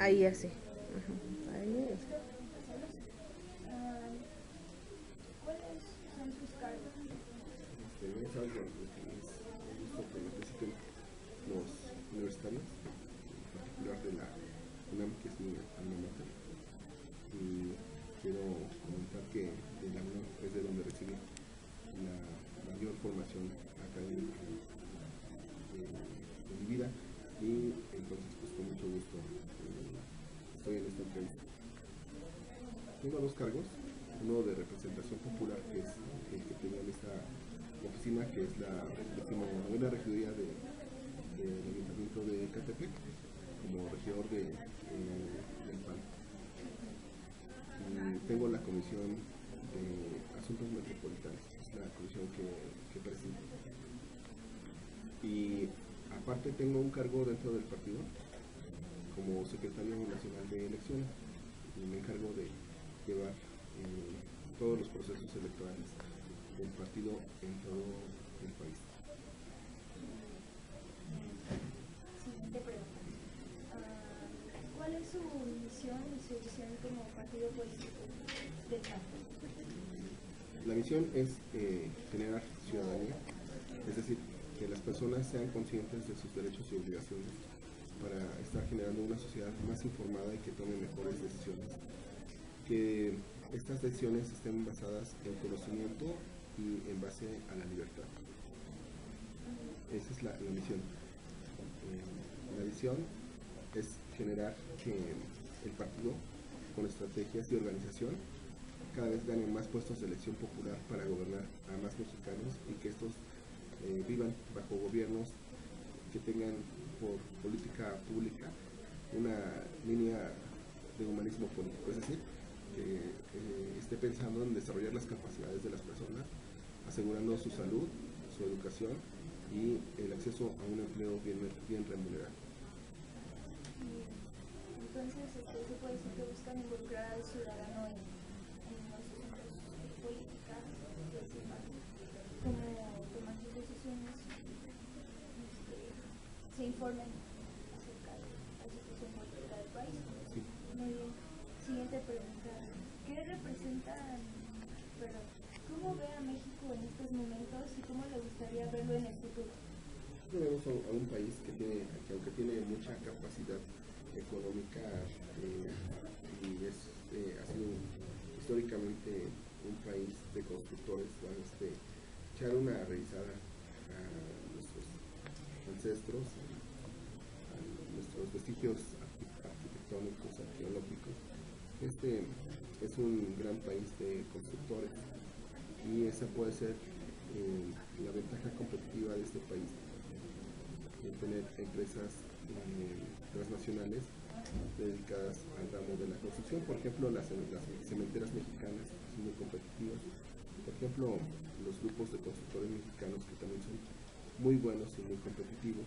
Ahí así. Ajá. Ahí así. ¿Cuáles son sus cargos? Es algo que es justo que necesiten los universitarios, en particular de la UNAM, que es mi alma mater. Y quiero comentar que de la UNAM es de donde recibí la mayor formación académica de mi vida, y entonces pues con mucho gusto estoy en esta entrevista. Tengo dos cargos, uno de representación popular, que es el que tengo en esta oficina, que es la 19ª regiduría del Ayuntamiento de Ecatepec, como regidor del PAN. Y tengo la comisión de asuntos metropolitanos, es la comisión que presido. Y aparte tengo un cargo dentro del partido como secretario nacional de elecciones, y me encargo de llevar todos los procesos electorales del partido en todo el país. Siguiente pregunta. ¿Cuál es su misión y su visión como partido político del PAN? La misión es generar ciudadanía, es decir, que las personas sean conscientes de sus derechos y obligaciones para estar generando una sociedad más informada y que tome mejores decisiones. Que estas decisiones estén basadas en conocimiento y en base a la libertad. Esa es la misión. La visión es generar que el partido, con estrategias de organización, cada vez gane más puestos de elección popular para gobernar a más mexicanos, y que estos vivan bajo gobiernos que tengan por política pública una línea de humanismo político, es decir, que esté pensando en desarrollar las capacidades de las personas, asegurando su salud, su educación y el acceso a un empleo bien remunerado. Entonces, se puede decir que buscan involucrar al ciudadano en los asuntos políticas, como tomar sus decisiones, se informen acerca de la situación política del país. Sí. Muy bien. Siguiente pregunta. ¿Qué representan, cómo ve a México en estos momentos y cómo le gustaría verlo en el futuro? Vemos a un país que aunque tiene mucha capacidad económica y ha sido históricamente un país de constructores, echar una revisada a nuestros ancestros, a nuestros vestigios arquitectónicos, arqueológicos. Este es un gran país de constructores, y esa puede ser la ventaja competitiva de este país, tener empresas transnacionales dedicadas al ramo de la construcción. Por ejemplo, las cementeras mexicanas son muy competitivas. Por ejemplo, los grupos de constructores mexicanos, que también son muy buenos y muy competitivos.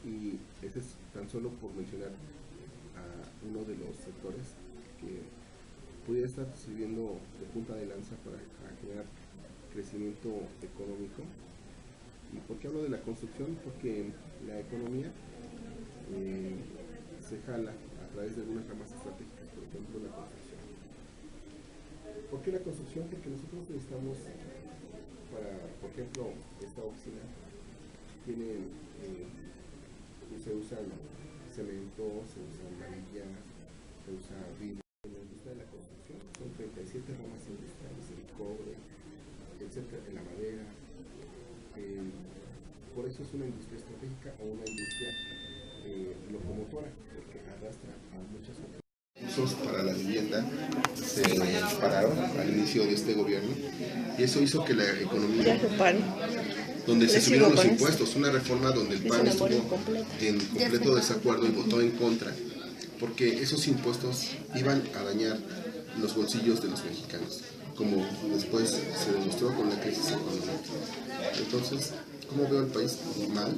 Y ese es tan solo por mencionar a uno de los sectores que pudiera estar sirviendo de punta de lanza para generar crecimiento económico. ¿Y por qué hablo de la construcción? Porque la economía se jala a través de algunas ramas estratégicas, por ejemplo la construcción. ¿Por qué la construcción? Porque nosotros necesitamos, por ejemplo, esta oficina se usan cemento, se usan varillas, se usa vidrio. En la industria de la construcción son 37 ramas industriales: el cobre, etcétera, la madera. Por eso es una industria estratégica o una industria locomotora, porque arrastra a muchas otras. Recursos para la vivienda se pararon al inicio de este gobierno, y eso hizo que la economía, donde se subieron los impuestos, una reforma donde el PAN estuvo en completo desacuerdo y votó en contra, porque esos impuestos iban a dañar los bolsillos de los mexicanos, como después se demostró con la crisis económica. Entonces, ¿cómo veo el país? Mal,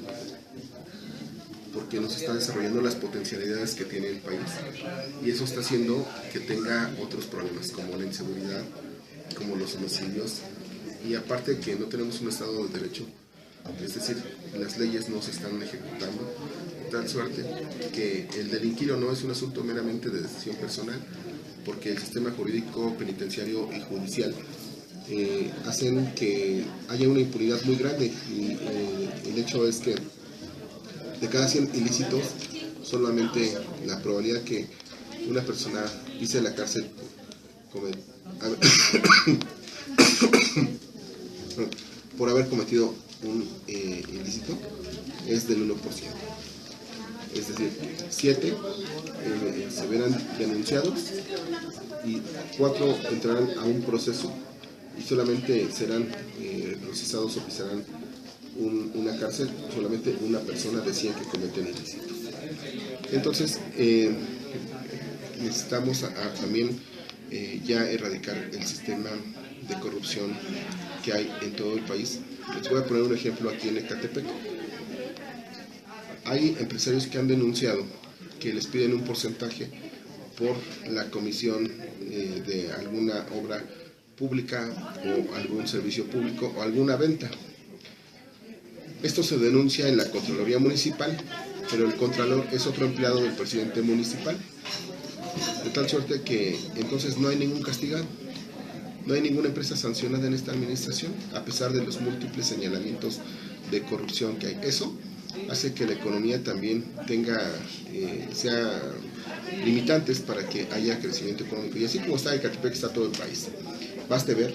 porque no se están desarrollando las potencialidades que tiene el país, y eso está haciendo que tenga otros problemas, como la inseguridad, como los homicidios, y aparte que no tenemos un Estado de Derecho, es decir, las leyes no se están ejecutando, de tal suerte que el delinquir o no es un asunto meramente de decisión personal, porque el sistema jurídico, penitenciario y judicial hacen que haya una impunidad muy grande, y el hecho es que de cada 100 ilícitos, solamente la probabilidad que una persona pise la cárcel por haber cometido un ilícito es del 1%. Es decir, 7 se verán denunciados y 4 entrarán a un proceso y solamente serán procesados o pisarán una cárcel solamente una persona de 100 que cometen ilícitos. Entonces, necesitamos también ya erradicar el sistema de corrupción que hay en todo el país. Les voy a poner un ejemplo aquí en Ecatepec. Hay empresarios que han denunciado que les piden un porcentaje por la comisión de alguna obra pública o algún servicio público o alguna venta. Esto se denuncia en la Contraloría Municipal, pero el Contralor es otro empleado del presidente municipal, de tal suerte que entonces no hay ningún castigado, no hay ninguna empresa sancionada en esta administración, a pesar de los múltiples señalamientos de corrupción que hay. Eso hace que la economía también sea limitantes para que haya crecimiento económico. Y así como está Ecatepec, está todo el país. Baste ver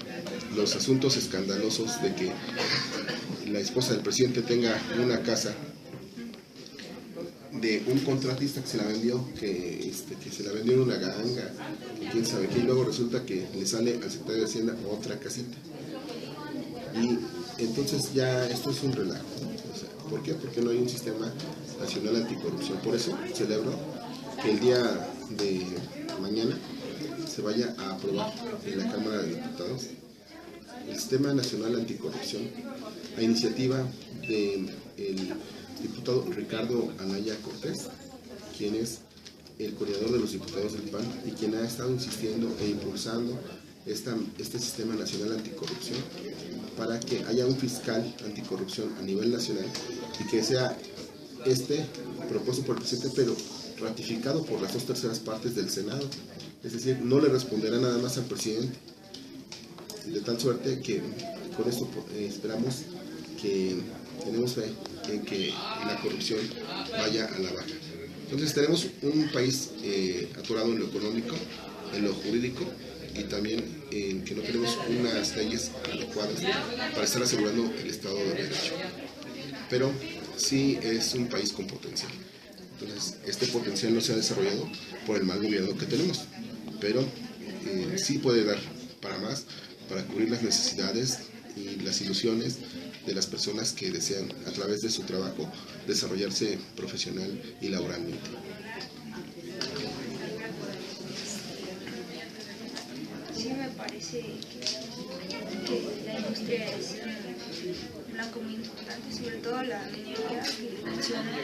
los asuntos escandalosos de que la esposa del presidente tenga una casa de un contratista que se la vendió, que se la vendió en una ganga, quién sabe qué, y luego resulta que le sale al secretario de Hacienda otra casita. Y entonces ya esto es un relajo. O sea, ¿por qué? Porque no hay un sistema nacional anticorrupción. Por eso celebro que el día de mañana se vaya a aprobar en la Cámara de Diputados el Sistema Nacional Anticorrupción, a iniciativa del diputado Ricardo Anaya Cortés, quien es el coordinador de los diputados del PAN y quien ha estado insistiendo e impulsando este Sistema Nacional Anticorrupción para que haya un fiscal anticorrupción a nivel nacional y que sea propuesto por el presidente, pero ratificado por las 2/3 partes del Senado. Es decir, no le responderá nada más al presidente. De tal suerte que con esto esperamos que tenemos fe en que la corrupción vaya a la baja. Entonces tenemos un país atorado en lo económico, en lo jurídico y también en que no tenemos unas leyes adecuadas para estar asegurando el Estado de Derecho. Pero sí es un país con potencial. Entonces este potencial no se ha desarrollado por el mal gobierno que tenemos, pero sí puede dar para más, para cubrir las necesidades y las ilusiones de las personas que desean, a través de su trabajo, desarrollarse profesional y laboralmente. Sí, me parece que la industria es un blanco muy importante, sobre todo la minería que menciona,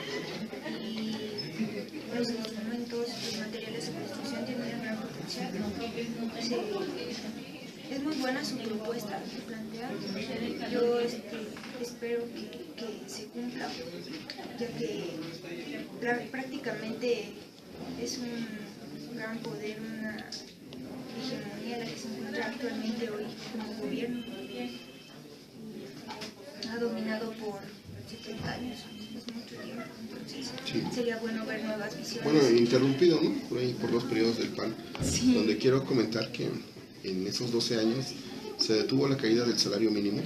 y los instrumentos, los materiales de construcción tienen un gran potencial. Es muy buena su propuesta que plantea. Yo espero que se cumpla, ya que prácticamente es un gran poder, una hegemonía la que se encuentra actualmente hoy como gobierno. Ha dominado por 70 años, es mucho tiempo, entonces sí, sería bueno ver nuevas visiones. Bueno, interrumpido, ¿no? Por 2 periodos del PAN, sí, donde quiero comentar que en esos 12 años se detuvo la caída del salario mínimo,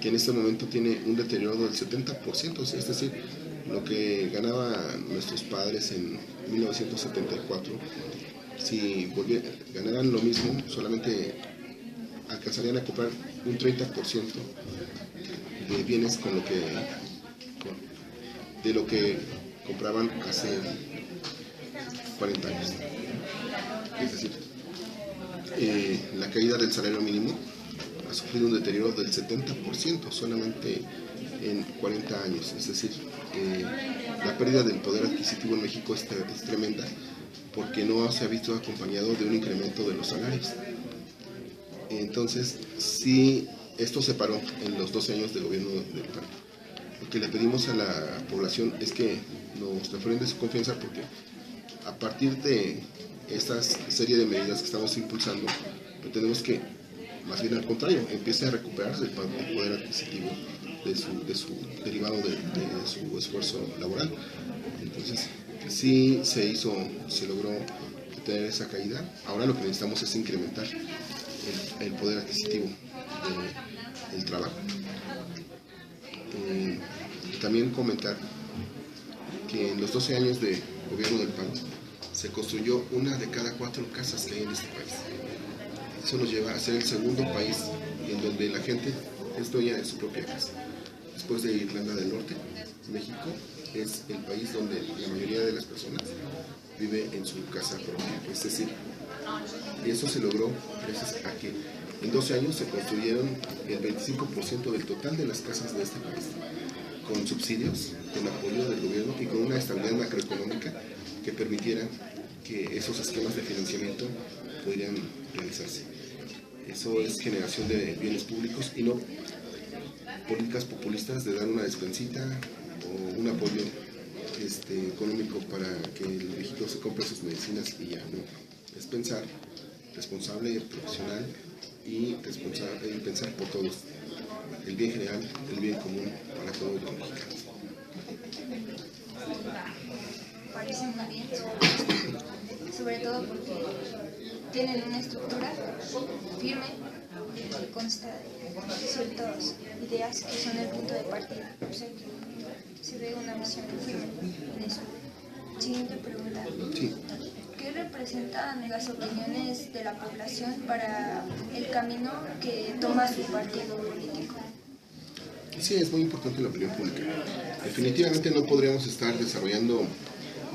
que en este momento tiene un deterioro del 70%, es decir, lo que ganaban nuestros padres en 1974, si ganaran lo mismo, solamente alcanzarían a comprar un 30% de bienes de lo que compraban hace 40 años. Es decir, la caída del salario mínimo ha sufrido un deterioro del 70% solamente en 40 años. Es decir, la pérdida del poder adquisitivo en México es tremenda porque no se ha visto acompañado de un incremento de los salarios. Entonces, sí, esto se paró en los 12 años de gobierno del PAN. Lo que le pedimos a la población es que nos refrende su confianza, porque a partir de esta serie de medidas que estamos impulsando, pretendemos que, más bien al contrario, empiece a recuperarse el poder adquisitivo de su derivado de su esfuerzo laboral. Entonces, sí se logró tener esa caída. Ahora lo que necesitamos es incrementar el poder adquisitivo del trabajo. También comentar que en los 12 años de gobierno del PAN se construyó una de cada 4 casas que hay en este país. Eso nos lleva a ser el segundo país en donde la gente es dueña de su propia casa. Después de Irlanda del Norte, México es el país donde la mayoría de las personas vive en su casa propia. Es decir, y eso se logró gracias a que en 12 años se construyeron el 25% del total de las casas de este país, con subsidios, con apoyo del gobierno y con una estabilidad macroeconómica que permitiera que esos esquemas de financiamiento pudieran realizarse. Eso es generación de bienes públicos y no políticas populistas de dar una despensita o un apoyo económico para que el viejito se compre sus medicinas y ya no. Es pensar responsable, profesional y pensar por todos, el bien general, el bien común para todos los mexicanos. Parece muy bien, sobre todo porque tienen una estructura firme que consta de ciertas ideas que son el punto de partida. O sea que se ve una visión firme en eso. Siguiente pregunta. Sí. ¿Qué representan las opiniones de la población para el camino que toma su partido político? Sí, es muy importante la opinión pública. Definitivamente no podríamos estar desarrollando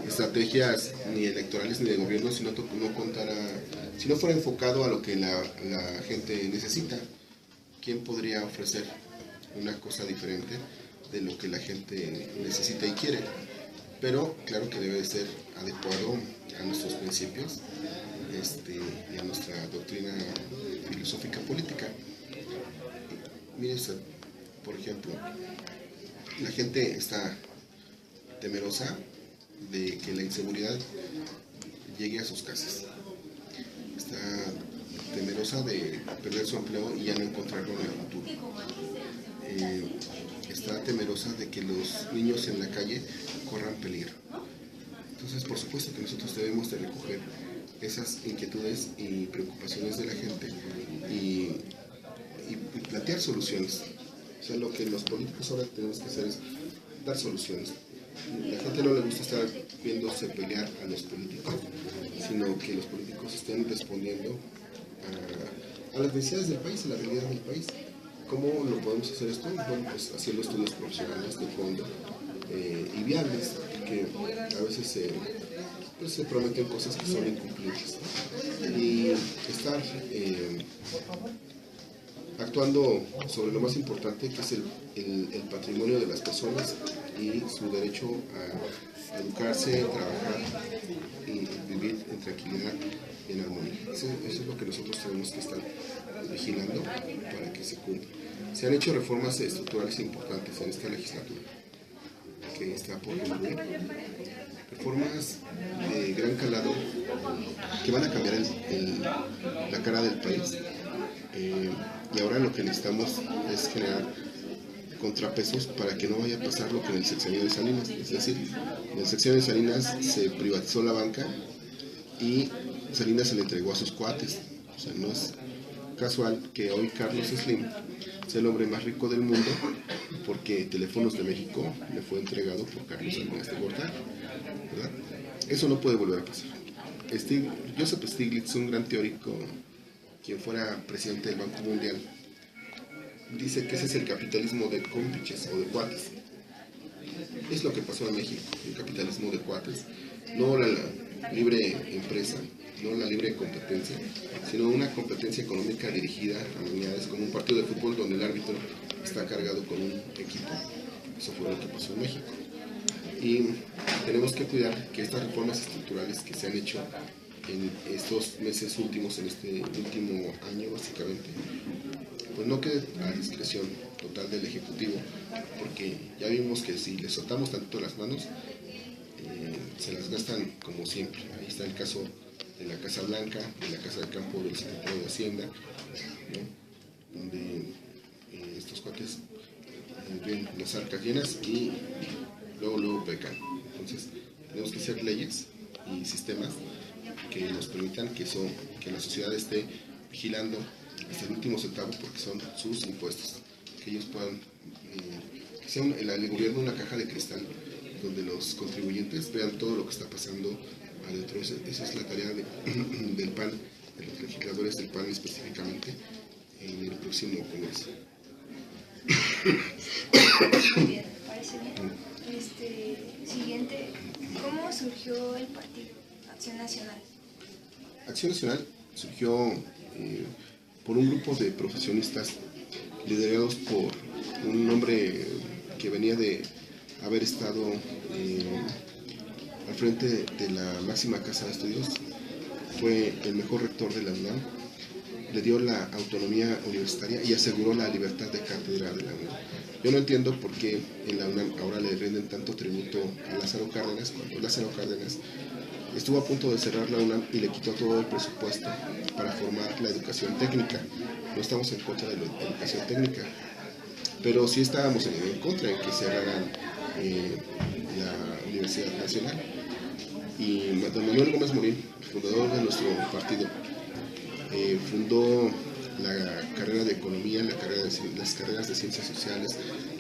estrategias ni electorales ni de gobierno si no fuera enfocado a lo que la gente necesita. ¿Quién podría ofrecer una cosa diferente de lo que la gente necesita y quiere? Pero claro que debe ser adecuado a nuestros principios y a nuestra doctrina filosófica política. Mire usted, por ejemplo, la gente está temerosa de que la inseguridad llegue a sus casas. Está temerosa de perder su empleo y ya no encontrarlo en el futuro. Está temerosa de que los niños en la calle corran peligro. Entonces, por supuesto que nosotros debemos de recoger esas inquietudes y preocupaciones de la gente y plantear soluciones. O sea, lo que los políticos ahora tenemos que hacer es dar soluciones. La gente no le gusta estar viéndose pelear a los políticos, sino que los políticos estén respondiendo a las necesidades del país, a la realidad del país. ¿Cómo lo podemos hacer esto? Bueno, pues haciendo estudios profesionales de fondo y viables, que a veces se prometen cosas que son incumplibles, ¿no? Y estar actuando sobre lo más importante, que es el patrimonio de las personas y su derecho a educarse, trabajar y vivir en tranquilidad y en armonía. Eso es lo que nosotros tenemos que estar vigilando para que se cumpla. Se han hecho reformas estructurales importantes en esta legislatura, que está por concluir. Reformas de gran calado que van a cambiar la cara del país. Y ahora lo que necesitamos es generar contrapesos para que no vaya a pasar lo que en el sexenio de Salinas. Es decir, en el sexenio de Salinas se privatizó la banca y Salinas se le entregó a sus cuates. O sea, no es casual que hoy Carlos Slim sea el hombre más rico del mundo porque Teléfonos de México le fue entregado por Carlos Salinas de Gortari, ¿verdad? Eso no puede volver a pasar. Joseph Stiglitz, un gran teórico, quien fuera presidente del Banco Mundial, dice que ese es el capitalismo de cómplices o de cuates. Es lo que pasó en México, el capitalismo de cuates, no la libre empresa, no la libre competencia, sino una competencia económica dirigida a unidades, como un partido de fútbol donde el árbitro está cargado con un equipo. Eso fue lo que pasó en México. Y tenemos que cuidar que estas reformas estructurales que se han hecho en estos meses últimos, en este último año básicamente, pues no quede a discreción total del Ejecutivo, porque ya vimos que si les soltamos tanto las manos, se las gastan como siempre. Ahí está el caso de la Casa Blanca, de la Casa de Campo del Secretario de Hacienda, ¿no? Donde estos cuates ven las arcas llenas y luego pecan. Entonces tenemos que hacer leyes y sistemas que nos permitan que la sociedad esté vigilando hasta el último centavo, porque son sus impuestos, que ellos puedan, que sea el gobierno una caja de cristal donde los contribuyentes vean todo lo que está pasando adentro. Esa es la tarea del PAN, de los legisladores del PAN específicamente, en el próximo Congreso. Bien, parece bien. Siguiente, ¿cómo surgió el partido Acción Nacional? Acción Nacional surgió por un grupo de profesionistas liderados por un hombre que venía de haber estado al frente de la máxima casa de estudios. Fue el mejor rector de la UNAM, le dio la autonomía universitaria y aseguró la libertad de cátedra de la UNAM. Yo no entiendo por qué en la UNAM ahora le rinden tanto tributo a Lázaro Cárdenas, cuando Lázaro Cárdenas estuvo a punto de cerrar la UNAM y le quitó todo el presupuesto para formar la educación técnica. No estamos en contra de la educación técnica, pero sí estábamos en contra de que cerraran la Universidad Nacional. Y don Manuel Gómez Morín, fundador de nuestro partido, fundó la carrera de Economía, las carreras de Ciencias Sociales,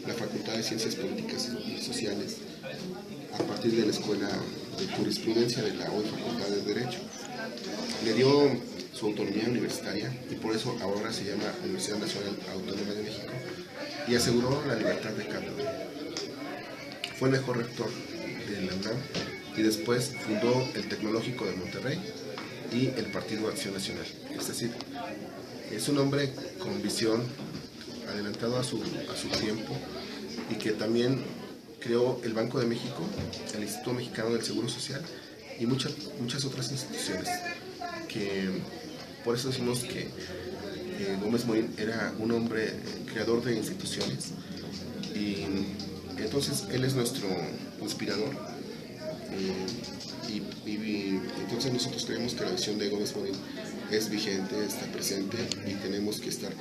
la Facultad de Ciencias Políticas y Sociales, a partir de la Escuela de Jurisprudencia de la hoy Facultad de Derecho. Le dio su autonomía universitaria y por eso ahora se llama Universidad Nacional Autónoma de México, y aseguró la libertad de cátedra. Fue el mejor rector de la UNAM y después fundó el Tecnológico de Monterrey y el Partido Acción Nacional. Es decir, es un hombre con visión, adelantado a su tiempo, y que también creó el Banco de México, el Instituto Mexicano del Seguro Social y muchas otras instituciones, que por eso decimos que Gómez Morín era un hombre creador de instituciones, y entonces él es nuestro inspirador. Y entonces nosotros creemos que la visión de Gómez Morín es vigente, está presente, y tenemos que estar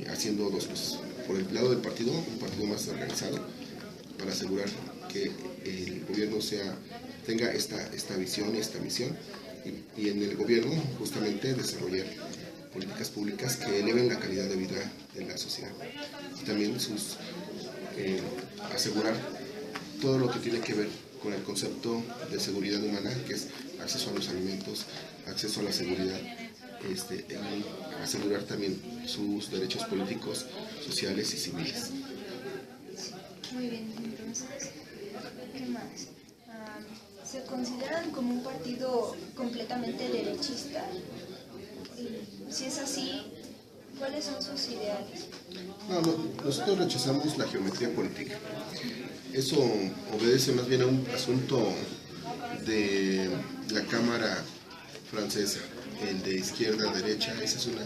haciendo dos cosas. Por el lado del partido, un partido más organizado, para asegurar que el gobierno tenga esta visión y esta misión, y en el gobierno justamente desarrollar políticas públicas que eleven la calidad de vida de la sociedad. Y también asegurar todo lo que tiene que ver con el concepto de seguridad humana, que es acceso a los alimentos, acceso a la seguridad, y asegurar también sus derechos políticos, sociales y civiles. Muy bien, entonces, ¿qué más? ¿Se consideran como un partido completamente derechista? Y si es así, ¿cuáles son sus ideales? No, nosotros rechazamos la geometría política. Eso obedece más bien a un asunto de la Cámara francesa, el de izquierda a derecha. Esa es una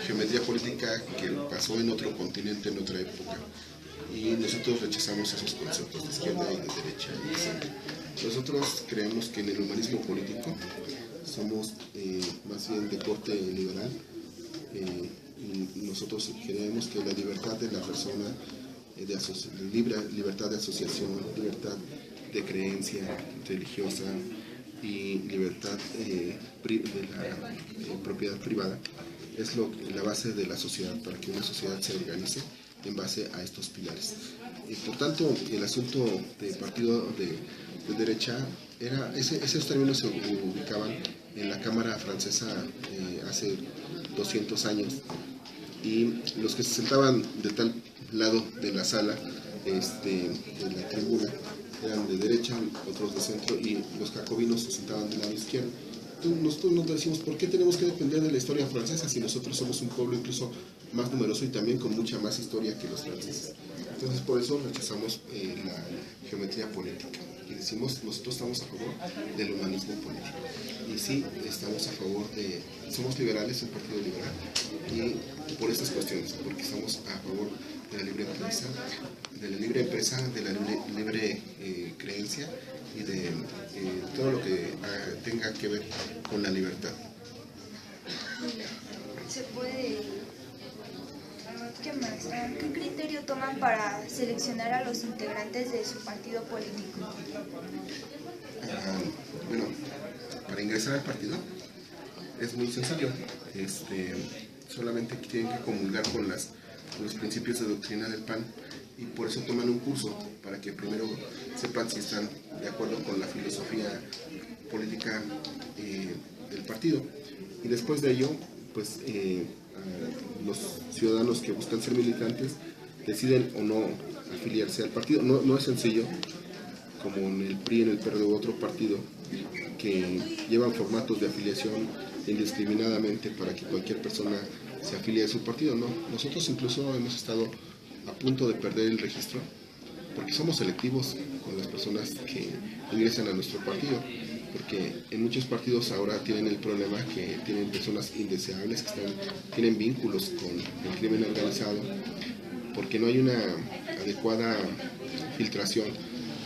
geometría política que pasó en otro continente, en otra época, y nosotros rechazamos esos conceptos de izquierda y de derecha y de centro. Nosotros creemos que en el humanismo político somos más bien de corte liberal, y nosotros creemos que la libertad de la persona, libertad de asociación, libertad de creencia religiosa y libertad de la propiedad privada es la base de la sociedad, para que una sociedad se organice en base a estos pilares. Y por tanto, el asunto de partido de derecha esos términos se ubicaban en la Cámara francesa hace 200 años, y los que se sentaban de tal lado de la sala, de la tribuna, eran de derecha, otros de centro, y los jacobinos se sentaban del lado izquierdo. Entonces, nosotros nos decimos, ¿por qué tenemos que depender de la historia francesa si nosotros somos un pueblo incluso más numeroso y también con mucha más historia que los franceses? Entonces, por eso rechazamos la geometría política. y decimos, nosotros estamos a favor del humanismo político. Y sí, estamos a favor somos liberales, un partido liberal, y por estas cuestiones, porque estamos a favor de la libre empresa, de la libre creencia y de todo lo que tenga que ver con la libertad. ¿Se puede? ¿Qué más? ¿Qué criterio toman para seleccionar a los integrantes de su partido político? Bueno, para ingresar al partido es muy sencillo. Solamente tienen que comulgar con los principios de doctrina del PAN, y por eso toman un curso para que primero sepan si están de acuerdo con la filosofía política del partido, y después de ello pues los ciudadanos que buscan ser militantes deciden o no afiliarse al partido. No es sencillo como en el PRI, en el PRD u otro partido que llevan formatos de afiliación indiscriminadamente para que cualquier persona se afilie a su partido. No, nosotros incluso hemos estado a punto de perder el registro porque somos selectivos con las personas que ingresan a nuestro partido, porque en muchos partidos ahora tienen el problema que tienen personas indeseables que tienen vínculos con el crimen organizado, porque no hay una adecuada filtración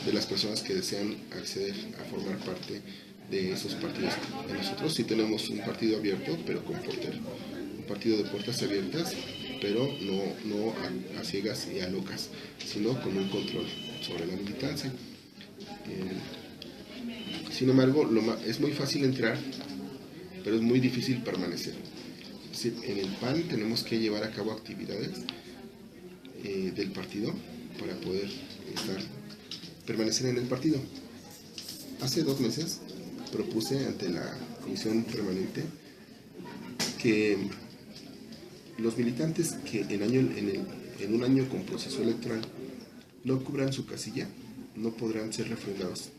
de las personas que desean acceder a formar parte de esos partidos. Nosotros sí tenemos un partido abierto, pero con portero, un partido de puertas abiertas, pero no a ciegas y a locas, sino con un control sobre la militancia. Sin embargo, es muy fácil entrar, pero es muy difícil permanecer. Es decir, en el PAN tenemos que llevar a cabo actividades del partido para poder permanecer en el partido. Hace 2 meses propuse ante la comisión permanente que los militantes que en un año con proceso electoral no cubran su casilla no podrán ser refrendados,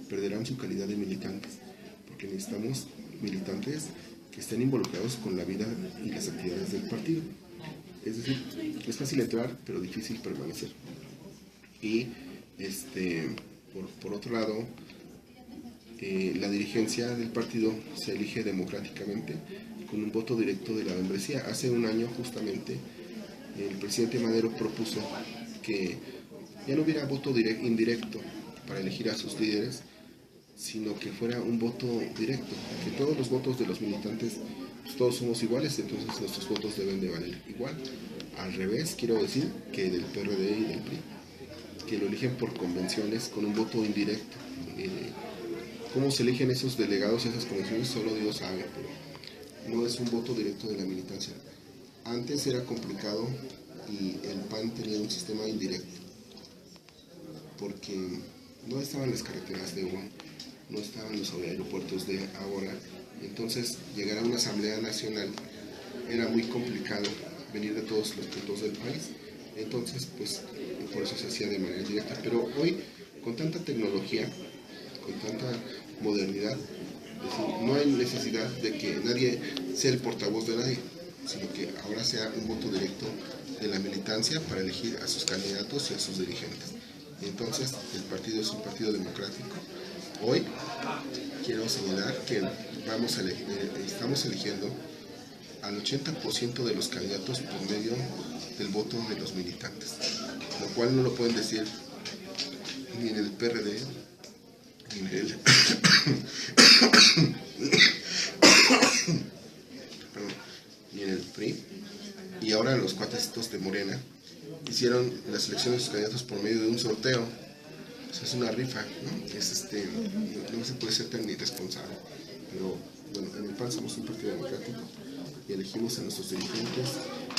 perderán su calidad de militantes, porque necesitamos militantes que estén involucrados con la vida y las actividades del partido. Es decir, es fácil entrar, pero difícil permanecer. Y por otro lado, la dirigencia del partido se elige democráticamente con un voto directo de la membresía. Hace un año justamente el presidente Madero propuso que ya no hubiera voto indirecto para elegir a sus líderes, sino que fuera un voto directo, que todos los votos de los militantes, pues todos somos iguales, entonces nuestros votos deben de valer igual. Al revés, quiero decir que del PRD y del PRI, que lo eligen por convenciones con un voto indirecto. ¿Cómo se eligen esos delegados y esas convenciones? Solo Dios sabe, pero no es un voto directo de la militancia. Antes era complicado y el PAN tenía un sistema indirecto, porque no estaban las carreteras de hoy, no estaban los aeropuertos de ahora. Entonces, llegar a una asamblea nacional era muy complicado, venir de todos los puntos del país. Entonces, pues, por eso se hacía de manera directa. Pero hoy, con tanta tecnología, con tanta modernidad, no hay necesidad de que nadie sea el portavoz de nadie, sino que ahora sea un voto directo de la militancia para elegir a sus candidatos y a sus dirigentes. Entonces, el partido es un partido democrático. Hoy quiero señalar que estamos eligiendo al 80% de los candidatos por medio del voto de los militantes, lo cual no lo pueden decir ni en el PRD, ni en el ni en el PRI. Y ahora los cuatecitos de Morena hicieron la selección de sus candidatos por medio de un sorteo. O sea, es una rifa, ¿no? No se puede ser tan irresponsable. Pero bueno, en el PAN somos un partido democrático y elegimos a nuestros dirigentes,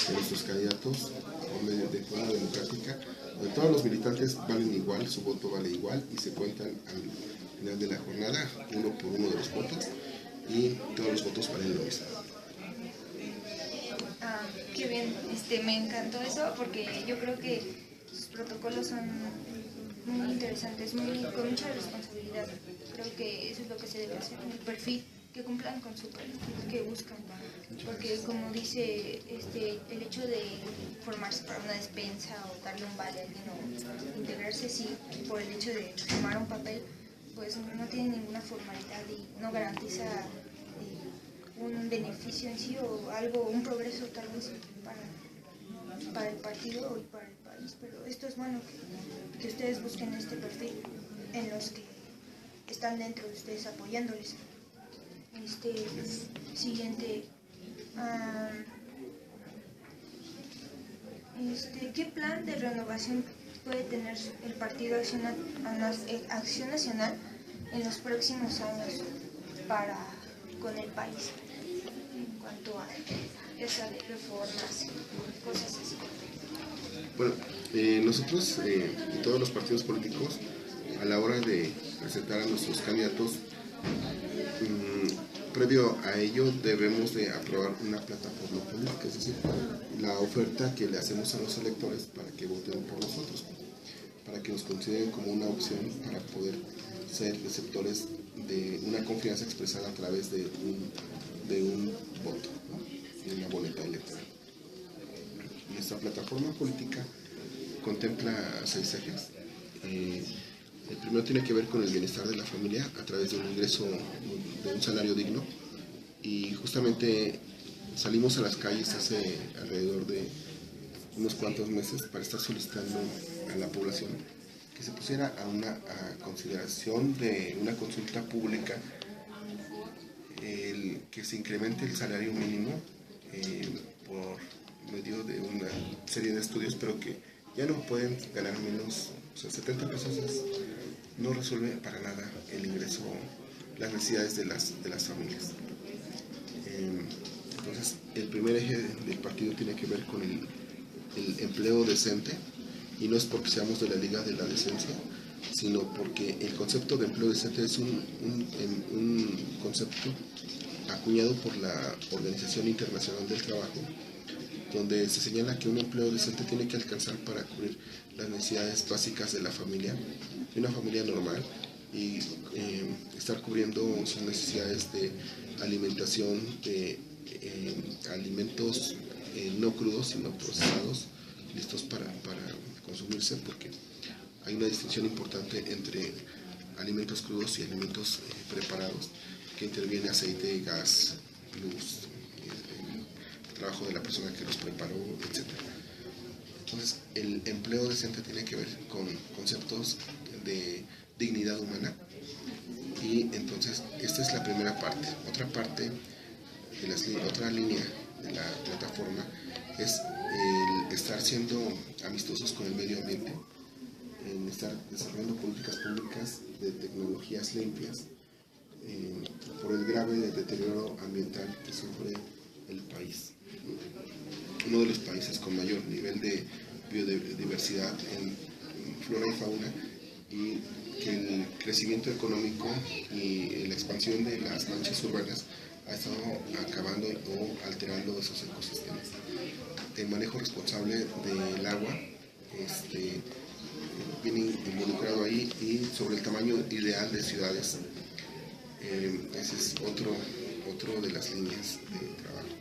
a nuestros candidatos por medio de forma democrática, donde todos los militantes valen igual, su voto vale igual y se cuentan al final de la jornada, uno por uno de los votos, y todos los votos valen lo mismo. Qué bien, me encantó eso porque yo creo que sus protocolos son muy interesantes, con mucha responsabilidad. Creo que eso es lo que se debe hacer, un perfil, que cumplan con su perfil que buscan, porque como dice, el hecho de formarse para una despensa o darle un vale a alguien o integrarse, sí, por el hecho de tomar un papel, pues no tiene ninguna formalidad y no garantiza un beneficio en sí o algo, un progreso tal vez para el partido y para el país, pero esto es bueno que ustedes busquen este perfil en los que están dentro de ustedes apoyándoles. Siguiente, ¿qué plan de renovación puede tener el Partido Acción Nacional en los próximos años con el país? En cuanto a esa de reformas, cosas así. Bueno, nosotros y todos los partidos políticos, a la hora de presentar a nuestros candidatos, previo a ello debemos de aprobar una plataforma política, es decir, la oferta que le hacemos a los electores para que voten por nosotros, para que nos consideren como una opción para poder ser receptores de una confianza expresada a través de un voto, ¿no? De una boleta electoral. Nuestra plataforma política contempla 6 ejes. El primero tiene que ver con el bienestar de la familia a través de un ingreso, de un salario digno, y justamente salimos a las calles hace alrededor de unos cuantos meses para estar solicitando a la población que se pusiera a consideración de una consulta pública que se incremente el salario mínimo por medio de una serie de estudios, pero que ya no pueden ganar menos, o sea, 70 pesos no resuelve para nada el ingreso, las necesidades de las familias. Entonces, el primer eje del partido tiene que ver con el empleo decente, y no es porque seamos de la Liga de la Decencia, sino porque el concepto de empleo decente es un concepto acuñado por la Organización Internacional del Trabajo, donde se señala que un empleo decente tiene que alcanzar para cubrir las necesidades básicas de la familia, de una familia normal, y estar cubriendo sus necesidades de alimentación, de alimentos no crudos, sino procesados, listos para consumirse, porque hay una distinción importante entre alimentos crudos y alimentos preparados, que interviene aceite, gas, luz, el trabajo de la persona que los preparó, etc. Entonces, el empleo decente tiene que ver con conceptos de dignidad humana, y entonces esta es la primera parte. Otra parte, otra línea de la plataforma es el estar siendo amistosos con el medio ambiente, en estar desarrollando políticas públicas de tecnologías limpias, por el grave deterioro ambiental que sufre el país. Uno de los países con mayor nivel de biodiversidad en flora y fauna, y que el crecimiento económico y la expansión de las manchas urbanas ha estado acabando o alterando esos ecosistemas. El manejo responsable del agua viene involucrado ahí, y sobre el tamaño ideal de ciudades. Ese es otro de las líneas de trabajo.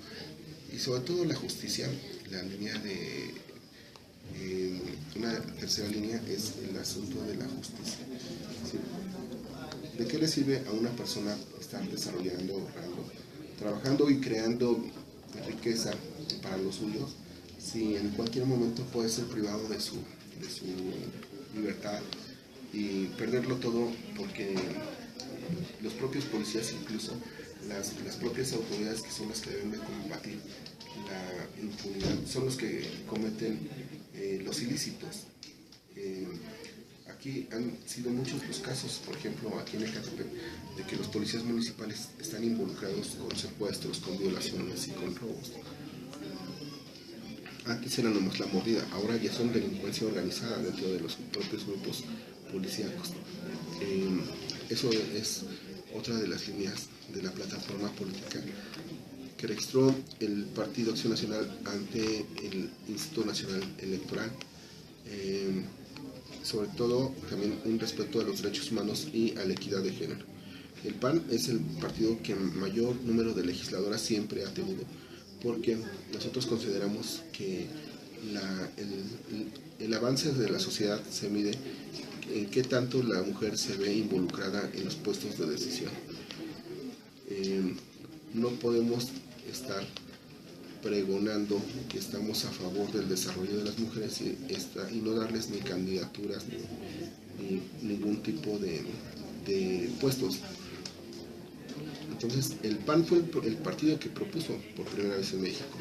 Y sobre todo la justicia, la línea de una tercera línea es el asunto de la justicia. ¿Sí? ¿De qué le sirve a una persona estar desarrollando, ahorrando, trabajando y creando riqueza para los suyos, si en cualquier momento puede ser privado de su libertad y perderlo todo, porque los propios policías, incluso las propias autoridades, que son las que deben de combatir la impunidad, son los que cometen los ilícitos? Aquí han sido muchos los casos, por ejemplo, aquí en Ecatepec, de que los policías municipales están involucrados con secuestros, con violaciones y con robos. Antes era nomás la mordida, ahora ya son delincuencia organizada dentro de los propios grupos policíacos. Eso es otra de las líneas de la plataforma política que registró el Partido Acción Nacional ante el Instituto Nacional Electoral. Sobre todo también un respeto a los derechos humanos y a la equidad de género. El PAN es el partido que mayor número de legisladoras siempre ha tenido, porque nosotros consideramos que el avance de la sociedad se mide qué tanto la mujer se ve involucrada en los puestos de decisión. No podemos estar pregonando que estamos a favor del desarrollo de las mujeres y no darles ni candidaturas ni ningún tipo de puestos. Entonces, el PAN fue el partido que propuso por primera vez en México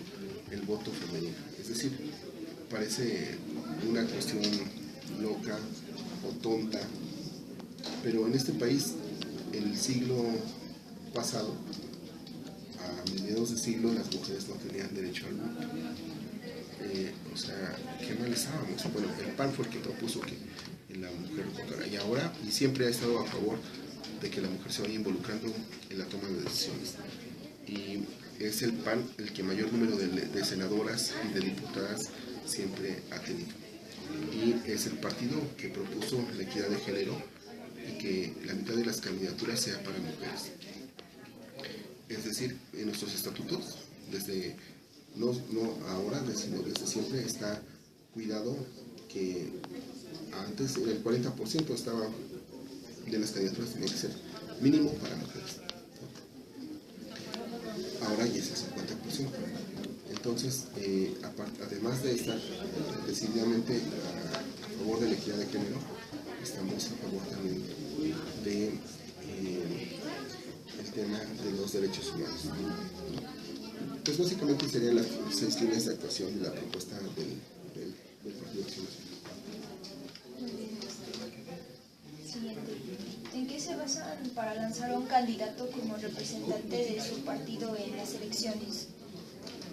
el voto femenino. Es decir, parece una cuestión loca o tonta, pero en este país, el siglo pasado, a mediados de siglo, las mujeres no tenían derecho al voto. O sea, qué mal estábamos. Bueno, el PAN fue el que propuso que la mujer votara, y ahora, y siempre ha estado a favor de que la mujer se vaya involucrando en la toma de decisiones. Y es el PAN el que mayor número de senadoras y de diputadas siempre ha tenido. Y es el partido que propuso la equidad de género y que la mitad de las candidaturas sea para mujeres. Es decir, en nuestros estatutos, desde no ahora, sino desde siempre está cuidado que antes en el 40% estaba de las candidaturas tenía que ser mínimo para mujeres. Ahora ya es el 50%. Entonces, además de estar decididamente a favor de la equidad de género, estamos a favor también de el tema de los derechos humanos. Pues básicamente serían las 6 líneas de actuación de la propuesta del Partido de Acción Nacional. ¿En qué se basan para lanzar a un candidato como representante de su partido en las elecciones?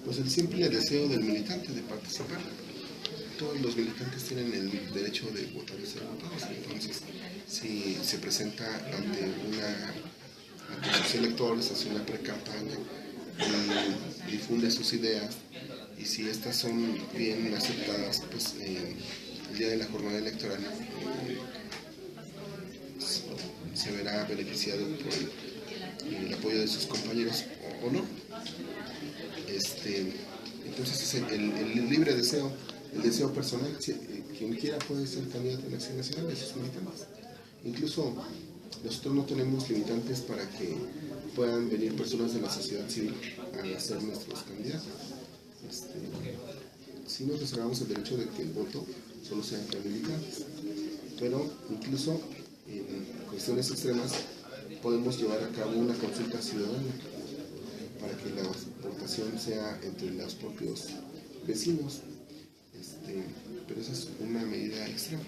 Pues el simple deseo del militante de participar. Todos los militantes tienen el derecho de votar y ser votados. Entonces, si se presenta ante sus electores, hace una pre-campaña y difunde sus ideas, y si estas son bien aceptadas, pues el día de la jornada electoral se verá beneficiado por el apoyo de sus compañeros o no. Entonces es el libre deseo, el deseo personal. Quien quiera puede ser candidato a la Acción Nacional de sus militantes. Incluso nosotros no tenemos limitantes para que puedan venir personas de la sociedad civil a ser nuestros candidatos. Sí nos reservamos el derecho de que el voto solo sea entre militantes, pero incluso en cuestiones extremas podemos llevar a cabo una consulta ciudadana para que la votación sea entre los propios vecinos, pero esa es una medida extrema.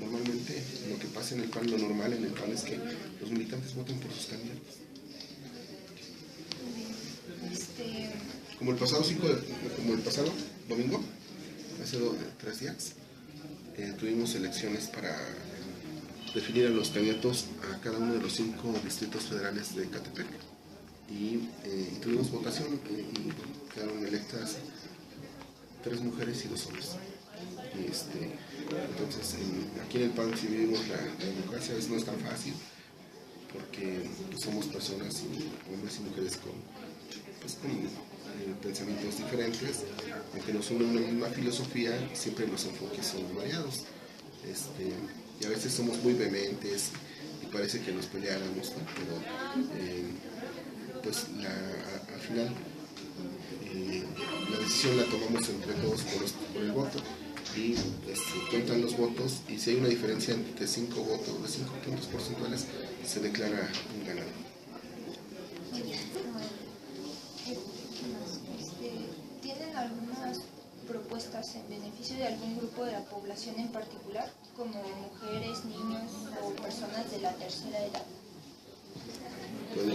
Normalmente lo que pasa en el PAN, lo normal en el PAN es que los militantes voten por sus candidatos. Como el pasado domingo, hace 3 días, tuvimos elecciones para definir a los candidatos a cada uno de los 5 distritos federales de Ecatepec, y tuvimos votación y quedaron electas 3 mujeres y 2 hombres. Entonces, aquí en el PAN, si vivimos la democracia, a veces no es tan fácil, porque pues, somos personas, hombres y mujeres con pensamientos diferentes, aunque nos une una misma filosofía, siempre los enfoques son variados, y a veces somos muy vehementes y parece que nos peleáramos, ¿no? Pero pues al final la decisión la tomamos entre todos por el voto, y cuentan los votos, y si hay una diferencia de 5 votos, de 5 puntos porcentuales, se declara un ganador. ¿Tienen algunas propuestas en beneficio de algún grupo de la población en particular, como mujeres, niños o personas de la tercera edad? Bueno,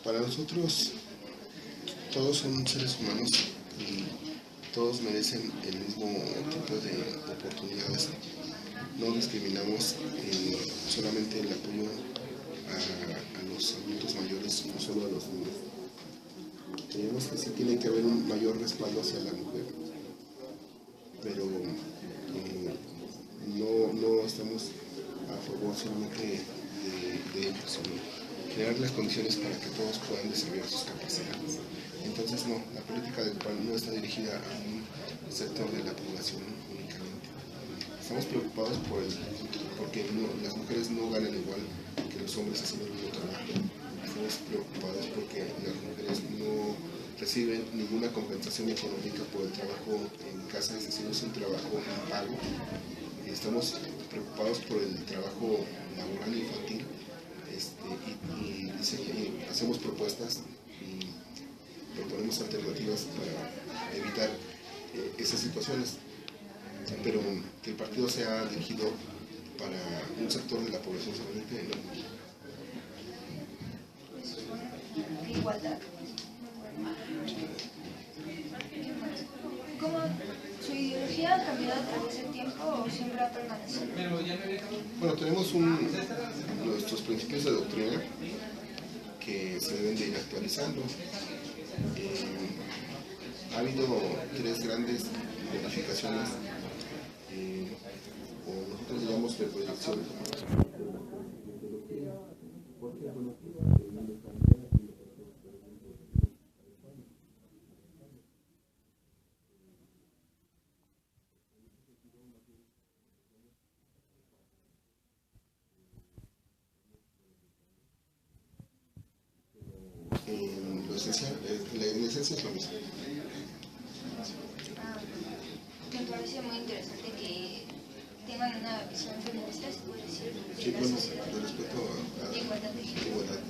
para nosotros todos son seres humanos y todos merecen el mismo tipo de oportunidades. No discriminamos solamente el apoyo a los adultos mayores, no solo a los niños. Creemos que sí tiene que haber un mayor respaldo hacia la mujer, pero no estamos a favor solamente de ellos, sino crear las condiciones para que todos puedan desarrollar sus capacidades. Entonces no, la política del PAN no está dirigida a un sector de la población únicamente. Estamos preocupados porque las mujeres no ganan igual que los hombres haciendo el mismo trabajo. Estamos preocupados porque las mujeres no reciben ninguna compensación económica por el trabajo en casa, es decir, es un trabajo pago. Estamos preocupados por el trabajo laboral infantil y hacemos propuestas y proponemos alternativas para evitar esas situaciones, pero que el partido sea dirigido para un sector de la población solamente no. Igualdad. ¿Cómo su ideología ha cambiado a través del tiempo o siempre ha permanecido? Bueno, tenemos nuestros principios de doctrina que se deben de ir actualizando. Ha habido 3 grandes modificaciones, o nosotros digamos de proyección. En esencia es lo mismo. Me parece muy interesante que tengan una visión feminista, se puede decir, Sí, de la bueno, sociedad. de respeto a De igualdad de género. igualdad.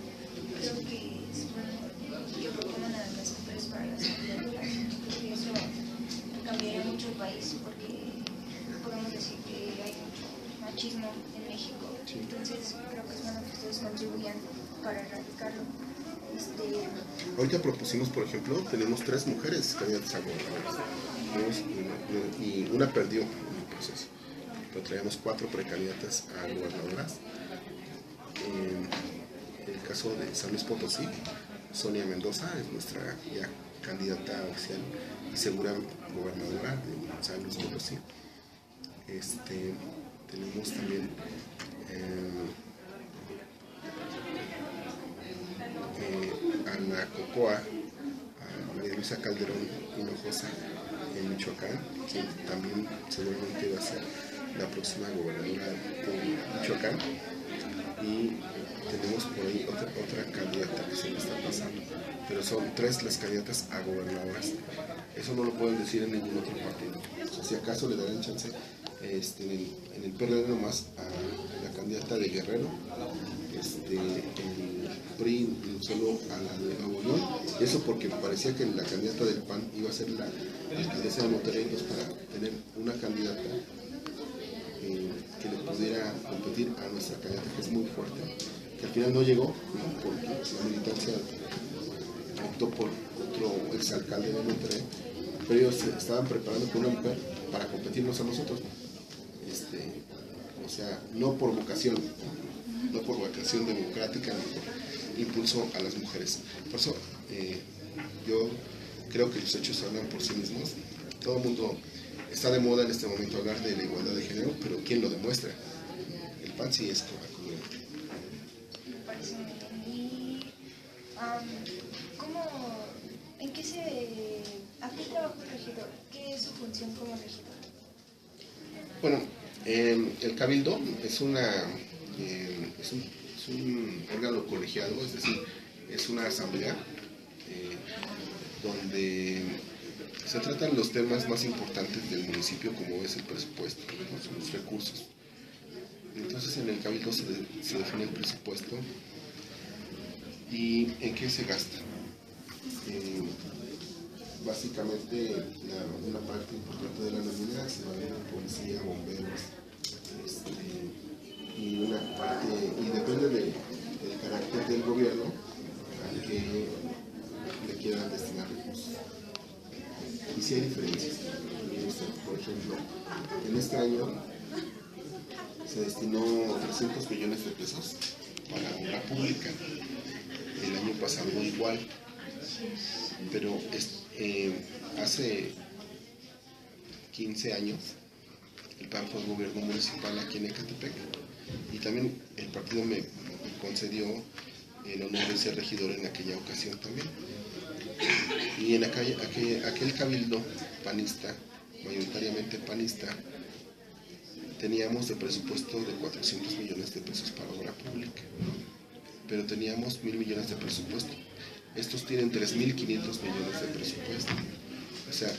Creo que es bueno que propongan a las mujeres para las candidaturas. Creo que eso cambiaría mucho el país porque podemos decir que hay mucho machismo en México. Sí. Entonces creo que es bueno que ustedes contribuyan para erradicarlo. Ahorita propusimos, por ejemplo, tenemos 3 mujeres candidatas a gobernadoras y una perdió en el proceso, pero traíamos 4 precandidatas a gobernadoras. En el caso de San Luis Potosí, Sonia Mendoza es nuestra ya candidata oficial y segura gobernadora de San Luis Potosí. Tenemos también Ana Cocoa, a María Luisa Calderón Hinojosa en Michoacán, quien también seguramente va a ser la próxima gobernadora de Michoacán. Y tenemos por ahí otra candidata que se me está pasando, pero son 3 las candidatas a gobernadoras. Eso no lo pueden decir en ningún otro partido. O sea, si acaso le darán chance en el PRD nomás a la candidata de Guerrero, el PRI solo a la de Nuevo León. Eso porque parecía que la candidata del PAN iba a ser la alcaldesa de Monterrey, entonces para tener una candidata que le pudiera competir a nuestra candidata, que es muy fuerte, que al final no llegó, ¿no? Porque la militancia optó por otro exalcalde de Monterrey, pero ellos se estaban preparando con una mujer para competirnos a nosotros, o sea, no por vocación democrática, ni por impulso a las mujeres. Por eso yo creo que los hechos hablan por sí mismos. Todo el mundo está de moda en este momento hablar de la igualdad de género, pero ¿quién lo demuestra? El PAN sí es congruente. Me parece muy bien. ¿A qué trabaja el regidor? ¿Qué es su función como regidor? Bueno, el Cabildo es un órgano colegiado, es decir, es una asamblea donde se tratan los temas más importantes del municipio, como es el presupuesto, ¿no? Los recursos. Entonces en el Cabildo se define el presupuesto y en qué se gasta. Básicamente una parte importante de la nómina se va a ir a policía, bomberos, y depende del carácter del gobierno a que le quieran destinar recursos. Y si hay diferencias. Por ejemplo, en este año se destinó 300 millones de pesos para obra pública. El año pasado igual, pero hace 15 años el PAN fue gobierno municipal aquí en Ecatepec y también el partido me concedió el honor de ser regidor en aquella ocasión también. Y en aquel cabildo panista, mayoritariamente panista, teníamos de presupuesto de 400 millones de pesos para obra pública, pero teníamos 1.000 millones de presupuesto. Estos tienen 3.500 millones de presupuesto. O sea,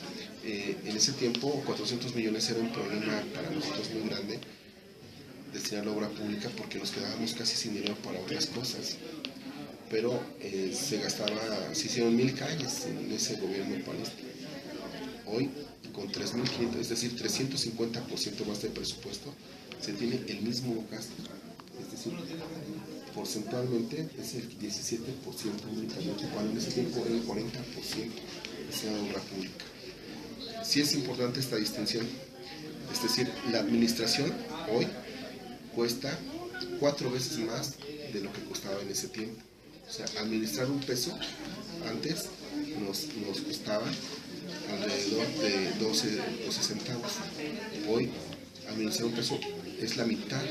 en ese tiempo 400 millones era un problema para nosotros muy grande destinar a obra pública, porque nos quedábamos casi sin dinero para otras cosas. Pero se hicieron 1.000 calles en ese gobierno panista. Hoy, con 3.500, es decir, 350% más de presupuesto, se tiene el mismo gasto. Es decir, porcentualmente es el 17% únicamente, cuando en ese tiempo era el 40% de la obra pública. Sí es importante esta distinción. Es decir, la administración hoy cuesta 4 veces más de lo que costaba en ese tiempo. O sea, administrar un peso antes nos costaba alrededor de 12 centavos. Hoy, administrar un peso es la mitad,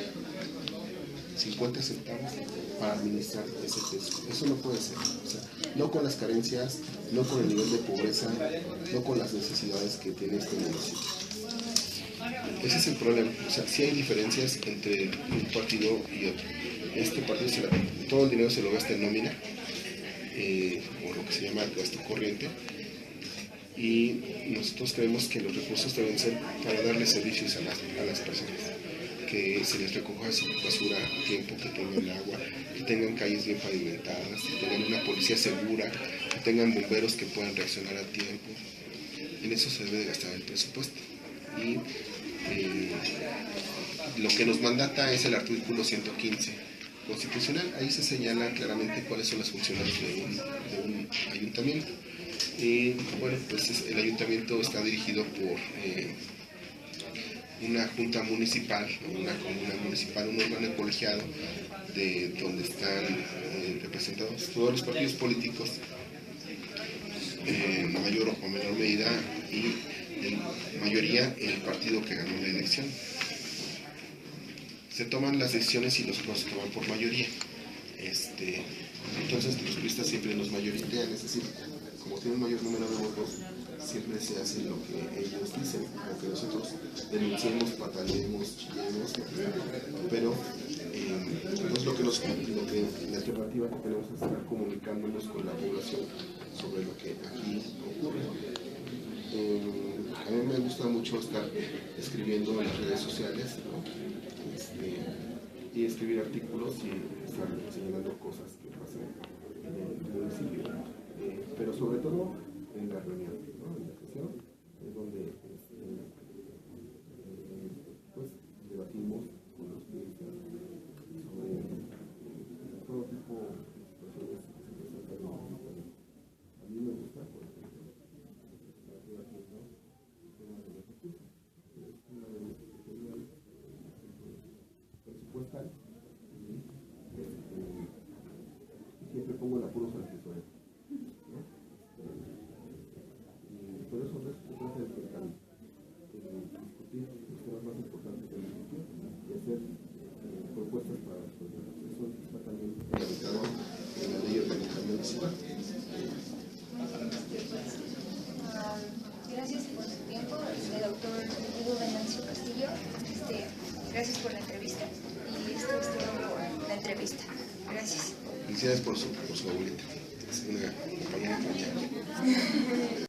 50 centavos para administrar ese peso. Eso no puede ser. O sea, no con las carencias, no con el nivel de pobreza, no con las necesidades que tiene este municipio. Ese es el problema. O sea, sí hay diferencias entre un partido y otro. Este partido, todo el dinero se lo gasta en nómina, o lo que se llama gasto corriente, y nosotros creemos que los recursos deben ser para darle servicios a las personas, que se les recoja su basura a tiempo, que tengan agua, que tengan calles bien pavimentadas, que tengan una policía segura, que tengan bomberos que puedan reaccionar a tiempo. En eso se debe de gastar el presupuesto. Y lo que nos mandata es el artículo 115 constitucional. Ahí se señala claramente cuáles son las funciones de un ayuntamiento. Y bueno, pues el ayuntamiento está dirigido por una junta municipal, una comuna municipal, un órgano colegiado de donde están representados todos los partidos políticos en mayor o menor medida, y en mayoría el partido que ganó la elección. Se toman las decisiones y los votos se toman por mayoría. Entonces los priistas siempre nos mayoritean, es decir, como tienen un mayor número de votos, siempre se hace lo que ellos dicen, aunque nosotros denunciemos, pataleemos, chillemos, pero pues la alternativa que tenemos es estar comunicándonos con la población sobre lo que aquí ocurre. A mí me gusta mucho estar escribiendo en las redes sociales, ¿no? Y escribir artículos y estar señalando cosas que pasan en el municipio, pero sobre todo en la reunión, ¿no? En la sesión es donde pues debatimos con los periodistas sobre todo tipo de situaciones que se presentan en el municipio. A mí me gusta, por ejemplo, estar debatiendo el tema de los recursos. Es una de mis especialidades presupuestal, y siempre pongo el apuro sobre el tesorero, ¿no? Y por eso se trata de discutir los temas más importantes del municipio y hacer propuestas para resolverlos. Eso está también publicado en la ley orgánica municipal. Gracias por su tiempo, el doctor Hugo Venancio Castillo. Gracias por la entrevista, y esto es todo la entrevista. Gracias. Felicidades por su abuelita. Es una compañera entrañable.